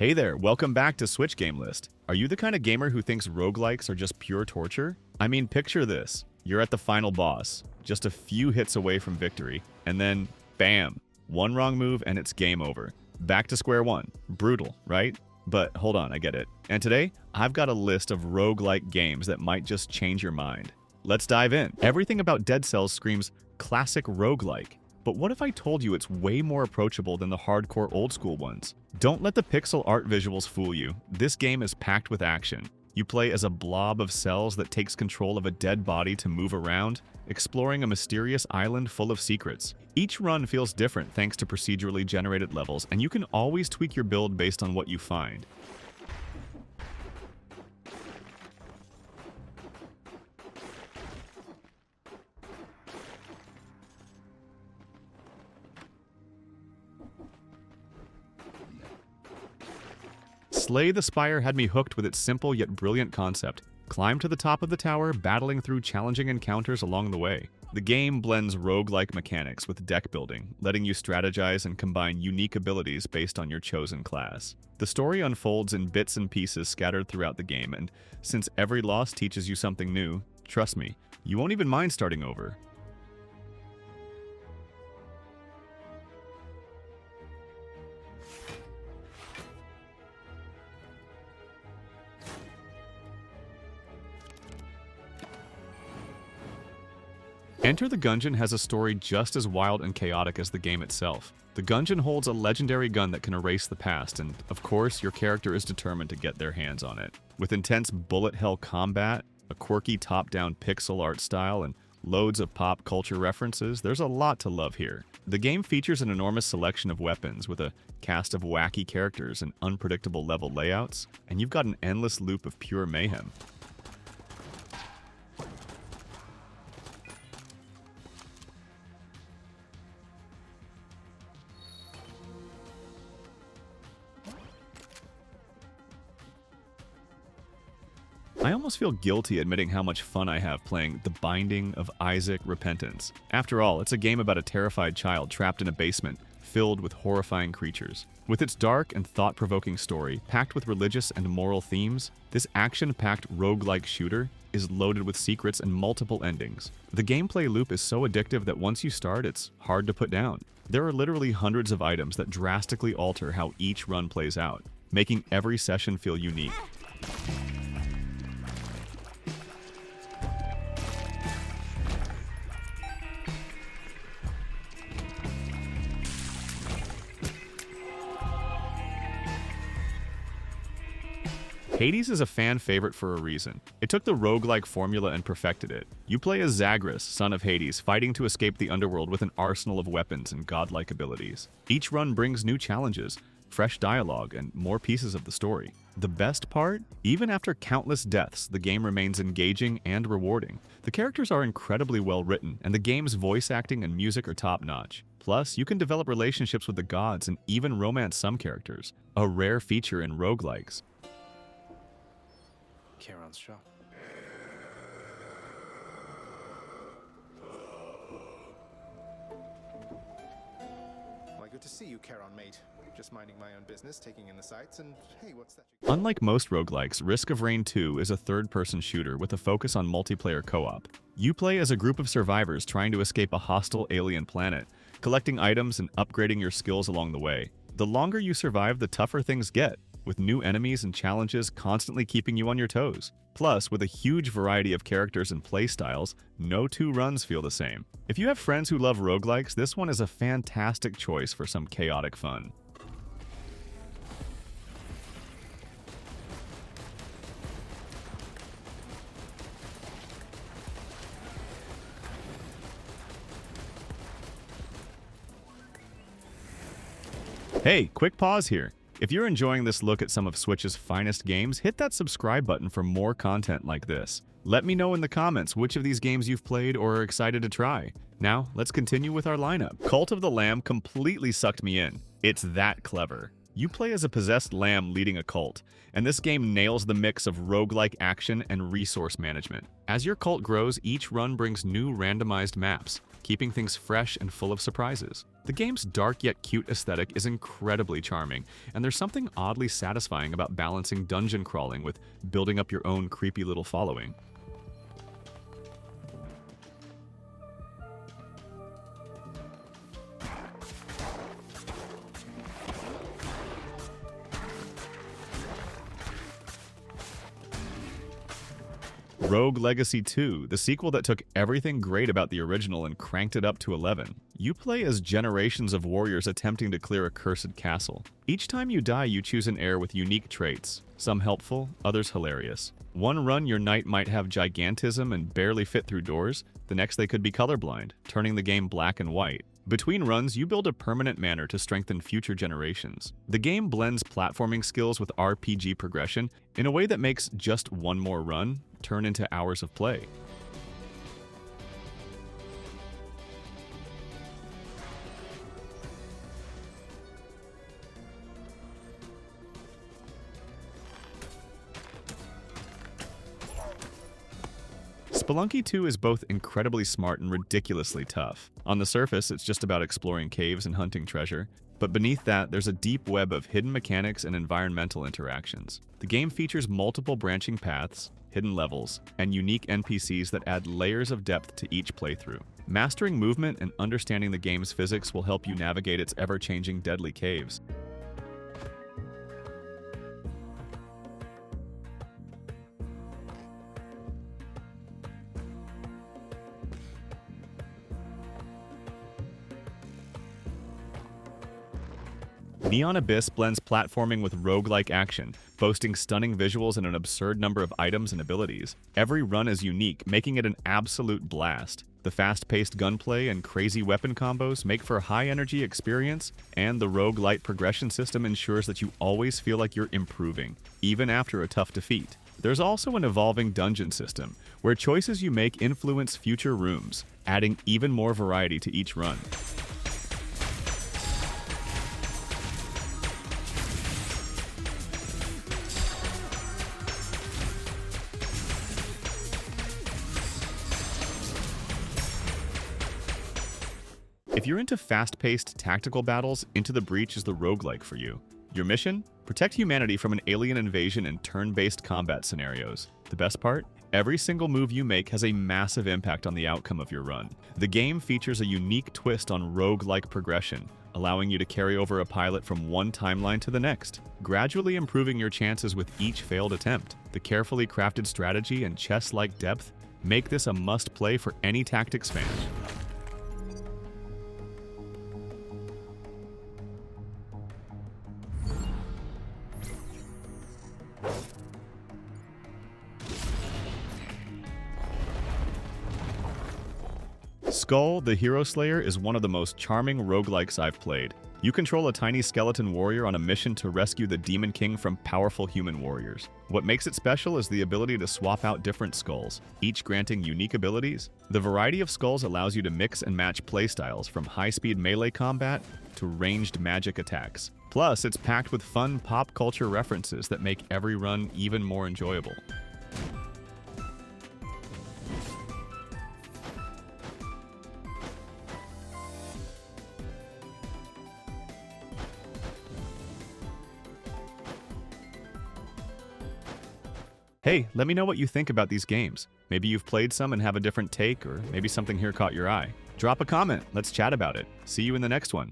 Hey there, welcome back to Switch Game List. Are you the kind of gamer who thinks roguelikes are just pure torture? I mean, picture this. You're at the final boss, just a few hits away from victory, and then, bam, one wrong move and it's game over. Back to square one. Brutal, right? But hold on, I get it. And today, I've got a list of roguelike games that might just change your mind. Let's dive in. Everything about Dead Cells screams classic roguelike. But what if I told you it's way more approachable than the hardcore old school ones? Don't let the pixel art visuals fool you. This game is packed with action. You play as a blob of cells that takes control of a dead body to move around, exploring a mysterious island full of secrets. Each run feels different thanks to procedurally generated levels, and you can always tweak your build based on what you find. Slay the Spire had me hooked with its simple yet brilliant concept. Climb to the top of the tower, battling through challenging encounters along the way. The game blends roguelike mechanics with deck building, letting you strategize and combine unique abilities based on your chosen class. The story unfolds in bits and pieces scattered throughout the game, and since every loss teaches you something new, trust me, you won't even mind starting over. Enter the Gungeon has a story just as wild and chaotic as the game itself. The Gungeon holds a legendary gun that can erase the past, and of course, your character is determined to get their hands on it. With intense bullet hell combat, a quirky top-down pixel art style, and loads of pop culture references, there's a lot to love here. The game features an enormous selection of weapons with a cast of wacky characters and unpredictable level layouts, and you've got an endless loop of pure mayhem. I almost feel guilty admitting how much fun I have playing The Binding of Isaac Repentance. After all, it's a game about a terrified child trapped in a basement filled with horrifying creatures. With its dark and thought-provoking story, packed with religious and moral themes, this action-packed roguelike shooter is loaded with secrets and multiple endings. The gameplay loop is so addictive that once you start, it's hard to put down. There are literally hundreds of items that drastically alter how each run plays out, making every session feel unique. Hades is a fan favorite for a reason. It took the roguelike formula and perfected it. You play as Zagreus, son of Hades, fighting to escape the underworld with an arsenal of weapons and godlike abilities. Each run brings new challenges, fresh dialogue, and more pieces of the story. The best part? Even after countless deaths, the game remains engaging and rewarding. The characters are incredibly well written, and the game's voice acting and music are top-notch. Plus, you can develop relationships with the gods and even romance some characters, a rare feature in roguelikes. Charon's shop. Why, good to see you, Charon, mate. Just minding my own business, taking in the sights, and hey, what's that? Unlike most roguelikes, Risk of Rain 2 is a third-person shooter with a focus on multiplayer co-op. You play as a group of survivors trying to escape a hostile alien planet, collecting items and upgrading your skills along the way. The longer you survive, the tougher things get, with new enemies and challenges constantly keeping you on your toes. Plus, with a huge variety of characters and playstyles, no two runs feel the same. If you have friends who love roguelikes, this one is a fantastic choice for some chaotic fun. Hey, quick pause here. If you're enjoying this look at some of Switch's finest games, hit that subscribe button for more content like this. Let me know in the comments which of these games you've played or are excited to try. Now, let's continue with our lineup. Cult of the Lamb completely sucked me in. It's that clever. You play as a possessed lamb leading a cult, and this game nails the mix of roguelike action and resource management. As your cult grows, each run brings new randomized maps, keeping things fresh and full of surprises. The game's dark yet cute aesthetic is incredibly charming, and there's something oddly satisfying about balancing dungeon crawling with building up your own creepy little following. Rogue Legacy 2, the sequel that took everything great about the original and cranked it up to 11. You play as generations of warriors attempting to clear a cursed castle. Each time you die, you choose an heir with unique traits, some helpful, others hilarious. One run, your knight might have gigantism and barely fit through doors. The next, they could be colorblind, turning the game black and white. Between runs, you build a permanent manor to strengthen future generations. The game blends platforming skills with RPG progression in a way that makes just one more run turn into hours of play. Spelunky 2 is both incredibly smart and ridiculously tough. On the surface, it's just about exploring caves and hunting treasure, but beneath that, there's a deep web of hidden mechanics and environmental interactions. The game features multiple branching paths, hidden levels, and unique NPCs that add layers of depth to each playthrough. Mastering movement and understanding the game's physics will help you navigate its ever-changing deadly caves. Neon Abyss blends platforming with roguelike action, boasting stunning visuals and an absurd number of items and abilities. Every run is unique, making it an absolute blast. The fast-paced gunplay and crazy weapon combos make for a high-energy experience, and the roguelite progression system ensures that you always feel like you're improving, even after a tough defeat. There's also an evolving dungeon system, where choices you make influence future rooms, adding even more variety to each run. If you're into fast-paced tactical battles, Into the Breach is the roguelike for you. Your mission? Protect humanity from an alien invasion and turn-based combat scenarios. The best part? Every single move you make has a massive impact on the outcome of your run. The game features a unique twist on roguelike progression, allowing you to carry over a pilot from one timeline to the next, gradually improving your chances with each failed attempt. The carefully crafted strategy and chess-like depth make this a must-play for any tactics fan. Skul, the Hero Slayer, is one of the most charming roguelikes I've played. You control a tiny skeleton warrior on a mission to rescue the Demon King from powerful human warriors. What makes it special is the ability to swap out different skulls, each granting unique abilities. The variety of skulls allows you to mix and match playstyles from high-speed melee combat to ranged magic attacks. Plus, it's packed with fun pop culture references that make every run even more enjoyable. Hey, let me know what you think about these games. Maybe you've played some and have a different take, or maybe something here caught your eye. Drop a comment, let's chat about it. See you in the next one.